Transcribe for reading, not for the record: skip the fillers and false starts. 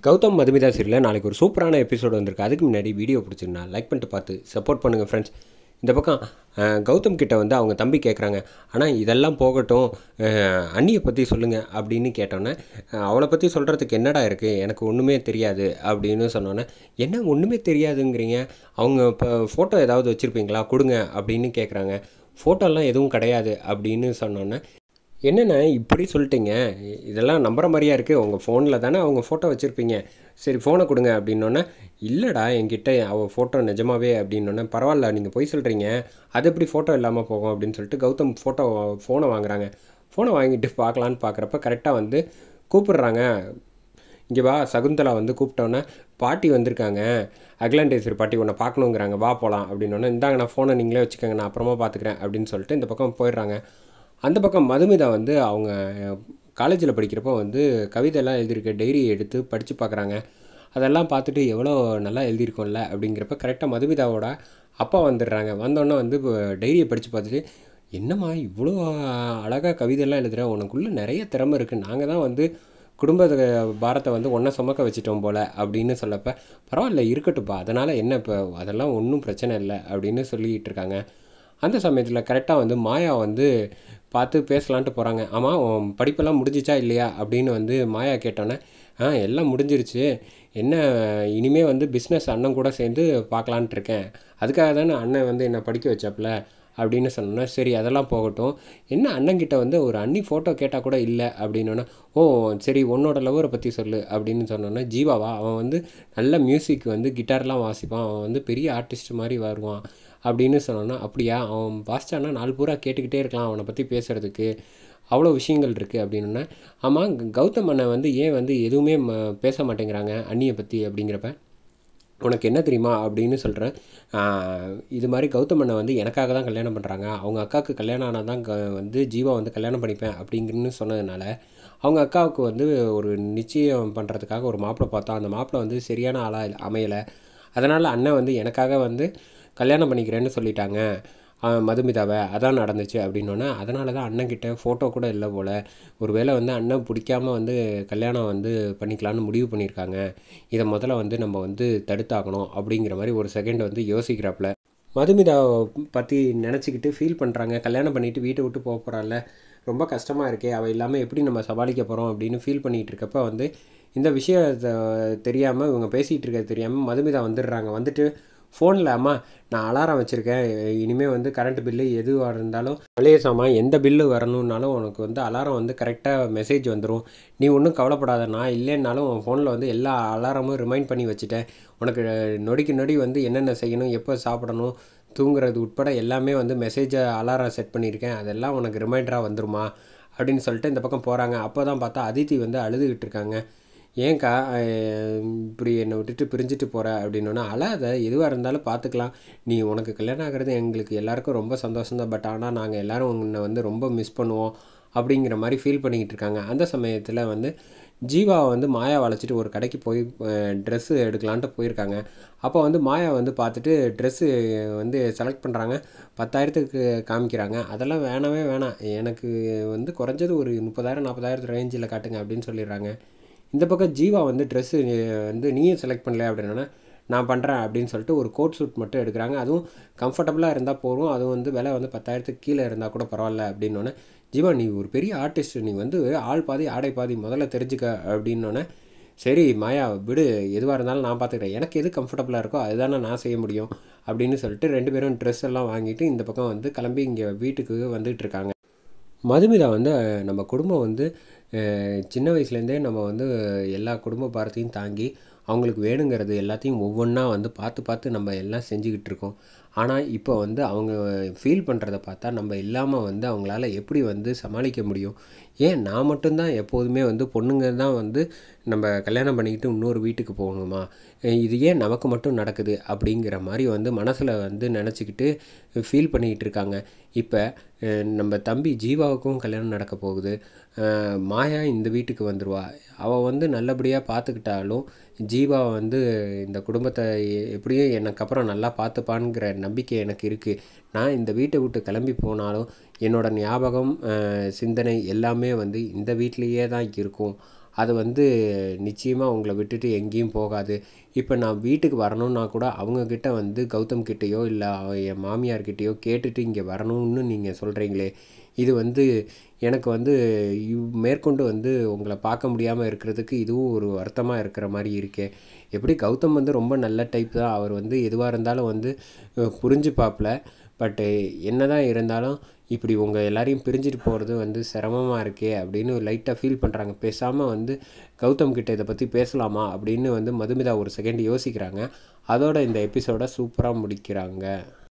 கௌதம் மதுமிதா சீரியலில் நாளைக்கு ஒரு சூப்பரான எபிசோடு வந்திருக்கு. அதுக்கு முன்னாடி வீடியோ பிடிச்சிருந்தா லைக் பண்ணிட்டு பார்த்து சப்போர்ட் பண்ணுங்கள் ஃப்ரெண்ட்ஸ். இந்த பக்கம் கௌதம் கிட்ட வந்து அவங்க தம்பி கேட்குறாங்க, ஆனால் இதெல்லாம் போகட்டும், அண்ணியை பற்றி சொல்லுங்கள் அப்படின்னு கேட்டோன்னே, அவளை பற்றி சொல்கிறதுக்கு என்னடா இருக்குது, எனக்கு ஒன்றுமே தெரியாது அப்படின்னு சொன்னோன்னே, என்ன ஒன்றுமே தெரியாதுங்கிறீங்க, அவங்க இப்போ ஃபோட்டோ ஏதாவது வச்சுருப்பீங்களா கொடுங்க அப்படின்னு கேட்குறாங்க. ஃபோட்டோலாம் எதுவும் கிடையாது அப்படின்னு சொன்னோன்னே, என்னண்ணே இப்படி சொல்லிட்டீங்க, இதெல்லாம் நம்புற மாதிரியா இருக்குது, உங்கள் ஃபோனில் தானே அவங்க ஃபோட்டோ வச்சுருப்பீங்க, சரி ஃபோனை கொடுங்க அப்படின்னோடனே, இல்லைடா என்கிட்ட அவள் ஃபோட்டோ நிஜமாவே அப்படின்னோடனே, பரவாயில்ல நீங்கள் பொய் சொல்கிறீங்க, அது எப்படி ஃபோட்டோ இல்லாமல் போகும் அப்படின்னு சொல்லிட்டு கௌதம் ஃபோனை வாங்குறாங்க. ஃபோனை வாங்கிட்டு பார்க்கலான்னு பார்க்குறப்ப கரெக்டாக வந்து கூப்பிடுறாங்க. இங்கே வா சகுந்தலா வந்து கூப்பிட்டோன்னே, பாட்டி வந்திருக்காங்க, அகிலாண்டேஸ்வரி பாட்டி உன்னை பார்க்கணுங்கிறாங்க, வா போகலாம் அப்படின்னோடனே, இந்தாங்க நான் ஃபோனை நீங்களே வச்சுக்கோங்க, நான் அப்புறமா பார்த்துக்கிறேன் அப்படின்னு சொல்லிட்டு இந்த பக்கம் போயிடுறாங்க. அந்த பக்கம் மதுமிதா வந்து அவங்க காலேஜில் படிக்கிறப்போ வந்து கவிதையெல்லாம் எழுதியிருக்க டைரியை எடுத்து படித்து பார்க்குறாங்க. அதெல்லாம் பார்த்துட்டு எவ்வளோ நல்லா எழுதியிருக்கோம்ல அப்படிங்கிறப்ப கரெக்டாக மதுமிதாவோட அப்பா வந்துடுறாங்க. வந்தோடனே வந்து டைரியை படித்து பார்த்துட்டு, என்னம்மா இவ்வளோ அழகாக கவிதையெல்லாம் எழுதுகிற, உனக்குள்ளே நிறைய திறமை இருக்குது, நாங்கள் தான் வந்து குடும்ப பாரத்தை வந்து ஒன்றை சுமக்க வச்சிட்டோம் போல் அப்படின்னு சொல்லப்போ, பரவாயில்ல இருக்கட்டும்ப்பா, அதனால் என்ன இப்போ, அதெல்லாம் ஒன்றும் பிரச்சனை இல்லை அப்படின்னு சொல்லிகிட்டு இருக்காங்க. அந்த சமயத்தில் கரெக்டாக வந்து மாயா வந்து பார்த்து பேசலான்ட்டு போகிறாங்க. ஆமாம் உன் படிப்பெல்லாம் முடிஞ்சிச்சா இல்லையா அப்படின்னு வந்து மாயா கேட்டோன்னே, எல்லாம் முடிஞ்சிருச்சு, என்ன இனிமேல் வந்து பிஸ்னஸ் அண்ணன் கூட சேர்ந்து பார்க்கலான்ட்டு இருக்கேன், அதுக்காக தானே அண்ணன் வந்து என்னை படிக்க வச்சாப்புல அப்படின்னு சொன்னோன்னா, சரி அதெல்லாம் போகட்டும், என்ன அண்ணங்கிட்ட வந்து ஒரு அண்ணி ஃபோட்டோ கேட்டால் கூட இல்லை அப்படின்னோன்னா, ஓ சரி உன்னோட லவ்வரை பற்றி சொல்லு அப்படின்னு சொன்னோன்னா, ஜீவாவா, அவன் வந்து நல்ல மியூசிக் வந்து கிட்டார்லாம் வாசிப்பான், அவன் வந்து பெரிய ஆர்டிஸ்ட் மாதிரி வருவான் அப்படின்னு சொன்னோன்னா, அப்படியா, அவன் வாசிச்சான்னா நாலு பூரா கேட்டுக்கிட்டே இருக்கலாம், அவனை பற்றி பேசுகிறதுக்கு அவ்வளோ விஷயங்கள் இருக்குது அப்படின்னோடனே, ஆமாம் கௌதம் அண்ணன் வந்து ஏன் வந்து எதுவுமே பேச மாட்டேங்கிறாங்க அண்ணியை பற்றி அப்படிங்கிறப்ப, உனக்கு என்ன தெரியுமா அப்படின்னு சொல்கிறேன், இது மாதிரி கௌதம் அண்ணன் வந்து எனக்காக தான் கல்யாணம் பண்ணுறாங்க, அவங்க அக்காவுக்கு கல்யாணம் ஆனால் தான் வந்து ஜீவா வந்து கல்யாணம் பண்ணிப்பேன் அப்படிங்கிறன்னு சொன்னதுனால, அவங்க அக்காவுக்கு வந்து ஒரு நிச்சயம் பண்ணுறதுக்காக ஒரு மாப்பிள்ளை பார்த்தோம், அந்த மாப்பிள்ளை வந்து சரியான ஆளாக அமையலை, அதனால் அண்ணன் வந்து எனக்காக வந்து கல்யாணம் பண்ணிக்கிறேன்னு சொல்லிட்டாங்க மதுமிதாவை, அதான் நடந்துச்சு அப்படின்னோடனே, அதனால தான் அண்ணன்கிட்ட ஃபோட்டோ கூட இல்லை போல், ஒரு வேளை வந்து அண்ணன் பிடிக்காமல் வந்து கல்யாணம் வந்து பண்ணிக்கலான்னு முடிவு பண்ணியிருக்காங்க, இதை முதல்ல வந்து நம்ம வந்து தடுத்தாகணும் அப்படிங்கிற மாதிரி ஒரு செகண்ட் வந்து யோசிக்கிறாப்புல. மதுமிதாவை பற்றி நினச்சிக்கிட்டு ஃபீல் பண்ணுறாங்க, கல்யாணம் பண்ணிவிட்டு வீட்டை விட்டு போக போகிறாள்ல, ரொம்ப கஷ்டமாக இருக்கே, அவள் இல்லாமல் எப்படி நம்ம சமாளிக்க போகிறோம் அப்படின்னு ஃபீல் பண்ணிகிட்டு இருக்கப்போ வந்து இந்த விஷயத்தை தெரியாமல், இவங்க பேசிகிட்டு இருக்கிறது தெரியாமல் மதுமிதா வந்துடுறாங்க. வந்துட்டு ஃபோனில், அம்மா நான் அலாரம் வச்சுருக்கேன், இனிமேல் வந்து கரண்ட் பில்லு எதுவாக இருந்தாலும் பழைய சாமான் எந்த பில்லு வரணுன்னாலும் உனக்கு வந்து அலாரம் வந்து கரெக்டாக மெசேஜ் வந்துடும், நீ ஒன்றும் கவலைப்படாத, நான் இல்லைன்னாலும் உன் ஃபோனில் வந்து எல்லா அலாரமும் ரிமைண்ட் பண்ணி வச்சுட்டேன், உனக்கு நொடிக்கு நொடி வந்து என்னென்ன செய்யணும், எப்போ சாப்பிடணும், தூங்குறது உட்பட எல்லாமே வந்து மெசேஜை அலாரம் செட் பண்ணியிருக்கேன், அதெல்லாம் உனக்கு ரிமைண்டராக வந்துருமா அப்படின்னு சொல்லிட்டு இந்த பக்கம் போகிறாங்க. அப்போ தான் பார்த்தா அதித்தி வந்து அழுதுகிட்டு இருக்காங்க. ஏன்க்கா இப்படி என்னை விட்டுட்டு பிரிஞ்சுட்டு போகிற அப்படின்னோன்னா, அழாத, எதுவாக இருந்தாலும் பார்த்துக்கலாம், நீ உனக்கு கல்யாணம் ஆகிறது எங்களுக்கு எல்லாருக்கும் ரொம்ப சந்தோஷம்தான், பட் ஆனால் நாங்கள் எல்லோரும் உன்னை வந்து ரொம்ப மிஸ் பண்ணுவோம் அப்படிங்கிற மாதிரி ஃபீல் பண்ணிக்கிட்டு இருக்காங்க. அந்த சமயத்தில் வந்து ஜீவாவை வந்து மாயா அழைச்சிட்டு ஒரு கடைக்கு போய் ட்ரெஸ்ஸு எடுக்கலான்ட்டு போயிருக்காங்க. அப்போ வந்து மாயா வந்து பார்த்துட்டு ட்ரெஸ்ஸு வந்து செலக்ட் பண்ணுறாங்க, 10,000க்கு காமிக்கிறாங்க, அதெல்லாம் வேணவே வேணாம், எனக்கு வந்து குறைஞ்சது ஒரு 30,000 40,000 ரேஞ்சில் காட்டுங்க அப்படின்னு சொல்லிடுறாங்க. இந்த பக்கம் ஜீவா வந்து ட்ரெஸ்ஸு வந்து நீயும் செலக்ட் பண்ணல அப்படின்னா, நான் பண்ணுறேன் அப்படின்னு சொல்லிட்டு ஒரு கோட் சூட் மட்டும் எடுக்கிறாங்க, அதுவும் கம்ஃபர்டபுளாக இருந்தால் போதும், அதுவும் வந்து விலை வந்து 10,000க்கு கீழே இருந்தால் கூட பரவாயில்ல அப்படின்னோடனே, ஜீவா நீ ஒரு பெரிய ஆர்டிஸ்ட், நீ வந்து ஆள் பாதி ஆடை பாதி முதல்ல தெரிஞ்சுக்க அப்படின்னோடனே, சரி மாயா விடு, எதுவாக இருந்தாலும் நான் பார்த்துக்கிறேன், எனக்கு எது கம்ஃபர்டபுளாக இருக்கோ அதுதானே நான் செய்ய முடியும் அப்படின்னு சொல்லிட்டு 2 பேரும் ட்ரெஸ் எல்லாம் வாங்கிட்டு இந்த பக்கம் வந்து கிளம்பி இங்கே வீட்டுக்கு வந்துட்டு இருக்காங்க. மதுமிதா வந்து நம்ம குடும்பம் வந்து சின்ன வயசுலேருந்தே நம்ம வந்து எல்லா குடும்ப பாரத்தையும் தாங்கி அவங்களுக்கு வேணுங்கிறது எல்லாத்தையும் ஒவ்வொன்றா வந்து பார்த்து பார்த்து நம்ம எல்லாம் செஞ்சுக்கிட்டு இருக்கோம். ஆனால் இப்போ வந்து அவங்க ஃபீல் பண்ணுறத பார்த்தா நம்ம இல்லாமல் வந்து அவங்களால எப்படி வந்து சமாளிக்க முடியும்? ஏன் நான் மட்டும்தான் எப்போதுமே வந்து பொண்ணுங்க தான் வந்து நம்ம கல்யாணம் பண்ணிக்கிட்டு இன்னொரு வீட்டுக்கு போகணுமா? இது ஏன் நமக்கு மட்டும் நடக்குது அப்படிங்கிற மாதிரி வந்து மனசில் வந்து நினச்சிக்கிட்டு ஃபீல் பண்ணிக்கிட்டு இருக்காங்க. இப்போ நம்ம தம்பி ஜீவாவுக்கும் கல்யாணம் நடக்க போகுது, மாயா இந்த வீட்டுக்கு வந்துடுவா, அவள் வந்து நல்லபடியாக பார்த்துக்கிட்டாலும் ஜீவா வந்து இந்த குடும்பத்தை எப்படியும் எனக்கு அப்புறம் நல்லா பார்த்துப்பான்ங்கிற நம்பிக்கை எனக்கு இருக்குது. நான் இந்த வீட்டை விட்டு கிளம்பி போனாலும் என்னோடய ஞாபகம் சிந்தனை எல்லாமே வந்து இந்த வீட்டிலையே தான் இருக்கும் அது வந்து நிச்சயமாக உங்களை விட்டுட்டு எங்கேயும் போகாது. இப்போ நான் வீட்டுக்கு வரணுன்னா கூட அவங்கக்கிட்ட வந்து கௌதம் கிட்டேயோ இல்லை என் மாமியார்கிட்டேயோ கேட்டுட்டு இங்கே வரணும்னு நீங்கள் சொல்கிறீங்களே, இது வந்து எனக்கு வந்து மேற்கொண்டு வந்து உங்களை பார்க்க முடியாமல் இருக்கிறதுக்கு இதுவும் ஒரு வருத்தமாக இருக்கிற மாதிரி இருக்கே. எப்படி கௌதம் வந்து ரொம்ப நல்ல டைப் தான். அவர் வந்து எதுவாக இருந்தாலும் வந்து புரிஞ்சுப்பாப்புல. பட்டு என்னதான் இருந்தாலும் இப்படி உங்கள் எல்லாரையும் பிரிஞ்சுட்டு போகிறது வந்து சிரமமாக இருக்கே அப்படின்னு லைட்டாக ஃபீல் பண்ணுறாங்க. பேசாமல் வந்து கௌதம் கிட்ட இதை பற்றி பேசலாமா அப்படின்னு வந்து மதுமிதா ஒரு செகண்ட் யோசிக்கிறாங்க. அதோட இந்த எபிசோடை சூப்பராக முடிக்கிறாங்க.